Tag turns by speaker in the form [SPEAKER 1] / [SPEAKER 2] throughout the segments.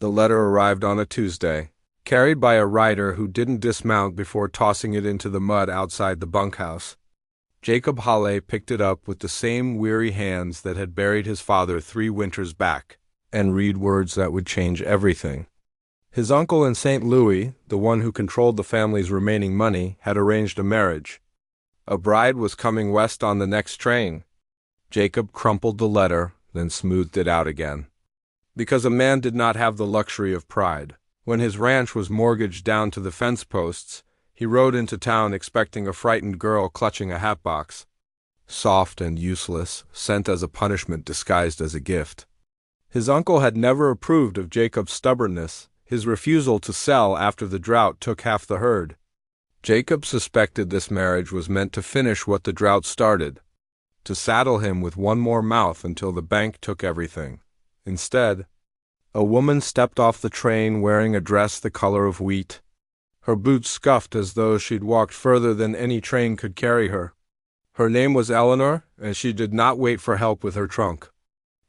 [SPEAKER 1] The letter arrived on a Tuesday, carried by a rider who didn't dismount before tossing it into the mud outside the bunkhouse. Jacob Halley picked it up with the same weary hands that had buried his father 3 winters back, and read words that would change everything. His uncle in St. Louis, the one who controlled the family's remaining money, had arranged a marriage. A bride was coming west on the next train. Jacob crumpled the letter, then smoothed it out again. Because a man did not have the luxury of pride. When his ranch was mortgaged down to the fence posts, he rode into town expecting a frightened girl clutching a hatbox. Soft and useless, sent as a punishment disguised as a gift. His uncle had never approved of Jacob's stubbornness, his refusal to sell after the drought took half the herd. Jacob suspected this marriage was meant to finish what the drought started, to saddle him with one more mouth until the bank took everything. Instead, a woman stepped off the train wearing a dress the color of wheat. Her boots scuffed as though she'd walked further than any train could carry her. Her name was Eleanor, and she did not wait for help with her trunk.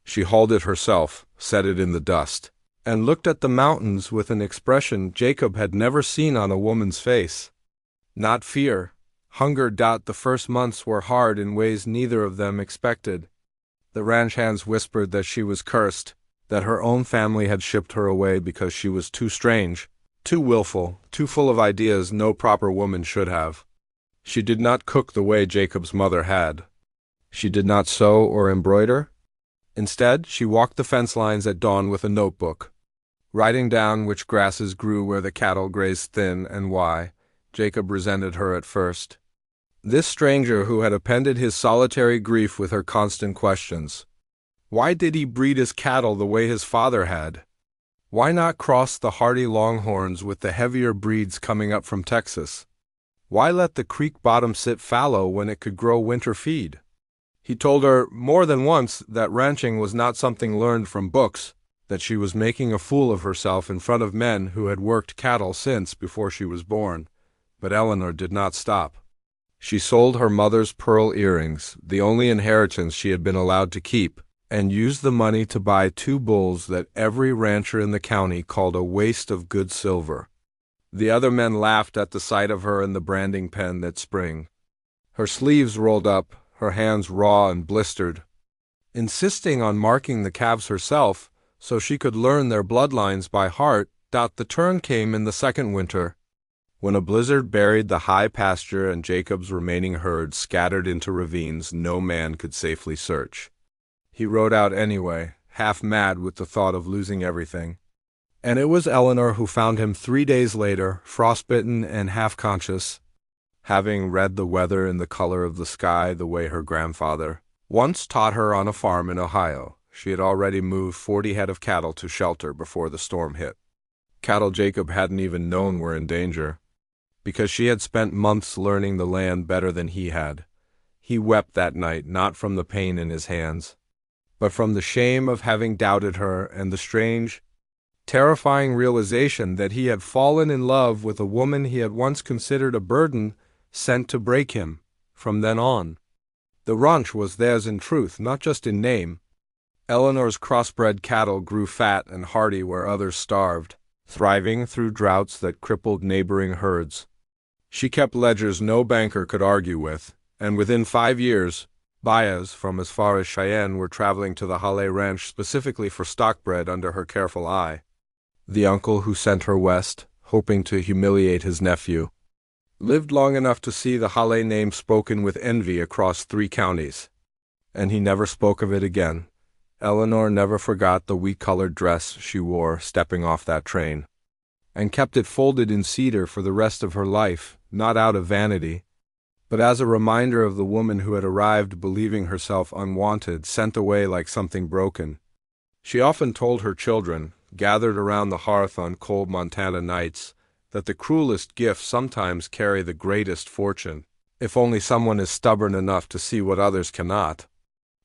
[SPEAKER 1] She hauled it herself, set it in the dust, and looked at the mountains with an expression Jacob had never seen on a woman's face. Not fear. Hunger. The first months were hard in ways neither of them expected. The ranch hands whispered that she was cursed, that her own family had shipped her away because she was too strange, too willful, too full of ideas no proper woman should have. She did not cook the way Jacob's mother had. She did not sew or embroider. Instead, she walked the fence lines at dawn with a notebook, writing down which grasses grew where the cattle grazed thin and why. Jacob resented her at first. This stranger who had appended his solitary grief with her constant questions. Why did he breed his cattle the way his father had? Why not cross the hardy longhorns with the heavier breeds coming up from Texas? Why let the creek bottom sit fallow when it could grow winter feed? He told her more than once that ranching was not something learned from books, that she was making a fool of herself in front of men who had worked cattle since before she was born. But Eleanor did not stop. She sold her mother's pearl earrings, the only inheritance she had been allowed to keep, and used the money to buy 2 bulls that every rancher in the county called a waste of good silver. The other men laughed at the sight of her in the branding pen that spring. Her sleeves rolled up, her hands raw and blistered. Insisting on marking the calves herself, so she could learn their bloodlines by heart, the turn came in the second winter, when a blizzard buried the high pasture and Jacob's remaining herd scattered into ravines no man could safely search. He rode out anyway, half mad with the thought of losing everything. And it was Eleanor who found him 3 days later, frostbitten and half-conscious, having read the weather in the color of the sky the way her grandfather once taught her on a farm in Ohio. She had already moved 40 head of cattle to shelter before the storm hit. Cattle Jacob hadn't even known were in danger, because she had spent months learning the land better than he had. He wept that night, not from the pain in his hands, but from the shame of having doubted her and the strange, terrifying realization that he had fallen in love with a woman he had once considered a burden sent to break him. From then on, the ranch was theirs in truth, not just in name. Eleanor's crossbred cattle grew fat and hardy where others starved, thriving through droughts that crippled neighboring herds. She kept ledgers no banker could argue with, and within 5 years, buyers from as far as Cheyenne were traveling to the Halley Ranch specifically for stockbred under her careful eye. The uncle who sent her west, hoping to humiliate his nephew, lived long enough to see the Halley name spoken with envy across 3 counties, and he never spoke of it again. Eleanor never forgot the wheat-colored dress she wore stepping off that train, and kept it folded in cedar for the rest of her life, not out of vanity, but as a reminder of the woman who had arrived believing herself unwanted, sent away like something broken. She often told her children, gathered around the hearth on cold Montana nights, that the cruelest gifts sometimes carry the greatest fortune, if only someone is stubborn enough to see what others cannot.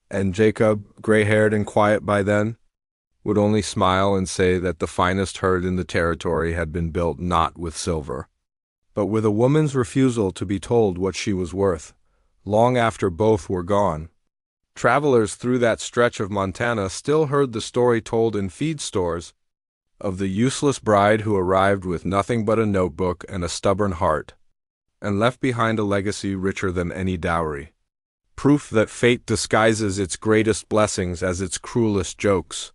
[SPEAKER 1] And Jacob, gray-haired and quiet by then, would only smile and say that the finest herd in the territory had been built not with silver, but with a woman's refusal to be told what she was worth, long after both were gone. Travelers through that stretch of Montana still heard the story told in feed stores of the useless bride who arrived with nothing but a notebook and a stubborn heart, and left behind a legacy richer than any dowry. Proof that fate disguises its greatest blessings as its cruelest jokes.